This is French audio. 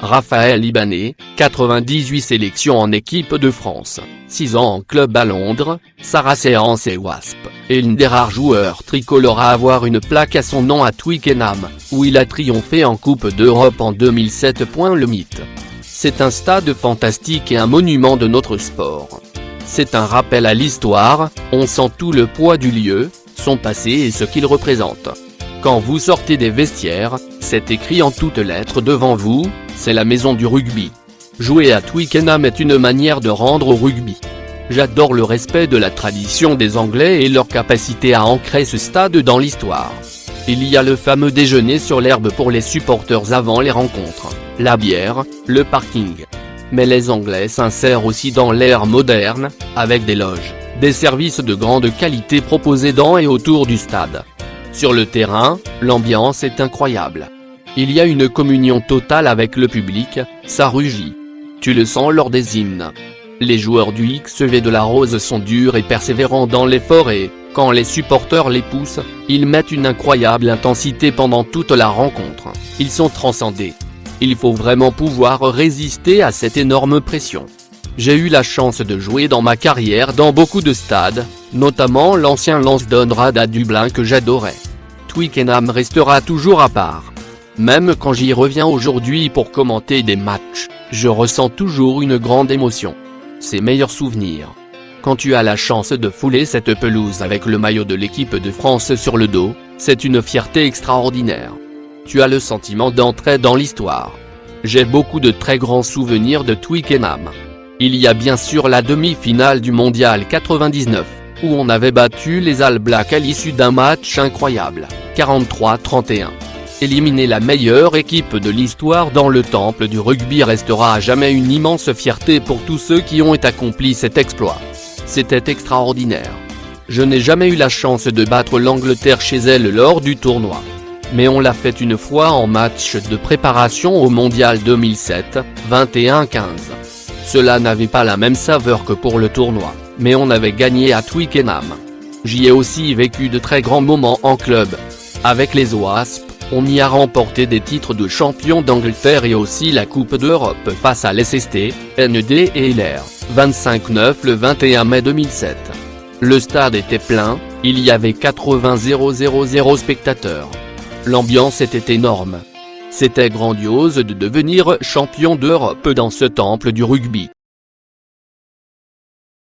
Raphaël Ibanez, 98 sélections en équipe de France, 6 ans en club à Londres, Saracens et Wasps, est l'un des rares joueurs tricolores à avoir une plaque à son nom à Twickenham, où il a triomphé en Coupe d'Europe en 2007. Le mythe. C'est un stade fantastique et un monument de notre sport. C'est un rappel à l'histoire, on sent tout le poids du lieu, son passé et ce qu'il représente. Quand vous sortez des vestiaires, c'est écrit en toutes lettres devant vous, c'est la maison du rugby. Jouer à Twickenham est une manière de rendre au rugby. J'adore le respect de la tradition des Anglais et leur capacité à ancrer ce stade dans l'histoire. Il y a le fameux déjeuner sur l'herbe pour les supporters avant les rencontres, la bière, le parking. Mais les Anglais s'insèrent aussi dans l'ère moderne, avec des loges, des services de grande qualité proposés dans et autour du stade. Sur le terrain, l'ambiance est incroyable. Il y a une communion totale avec le public, ça rugit. Tu le sens lors des hymnes. Les joueurs du XV de la Rose sont durs et persévérants dans l'effort et, quand les supporters les poussent, ils mettent une incroyable intensité pendant toute la rencontre. Ils sont transcendés. Il faut vraiment pouvoir résister à cette énorme pression. J'ai eu la chance de jouer dans ma carrière dans beaucoup de stades, notamment l'ancien Lansdowne Road à Dublin que j'adorais. Twickenham restera toujours à part. Même quand j'y reviens aujourd'hui pour commenter des matchs, je ressens toujours une grande émotion. Ses meilleurs souvenirs. Quand tu as la chance de fouler cette pelouse avec le maillot de l'équipe de France sur le dos, c'est une fierté extraordinaire. Tu as le sentiment d'entrer dans l'histoire. J'ai beaucoup de très grands souvenirs de Twickenham. Il y a bien sûr la demi-finale du Mondial 99, où on avait battu les All Blacks à l'issue d'un match incroyable, 43-31. Éliminer la meilleure équipe de l'histoire dans le temple du rugby restera à jamais une immense fierté pour tous ceux qui ont accompli cet exploit. C'était extraordinaire. Je n'ai jamais eu la chance de battre l'Angleterre chez elle lors du tournoi. Mais on l'a fait une fois en match de préparation au Mondial 2007, 21-15. Cela n'avait pas la même saveur que pour le tournoi, mais on avait gagné à Twickenham. J'y ai aussi vécu de très grands moments en club. Avec les Wasps, on y a remporté des titres de champion d'Angleterre et aussi la Coupe d'Europe face à l'SST, NED et LR, 25-9 le 21 mai 2007. Le stade était plein, il y avait 80 000 spectateurs. L'ambiance était énorme. C'était grandiose de devenir champion d'Europe dans ce temple du rugby.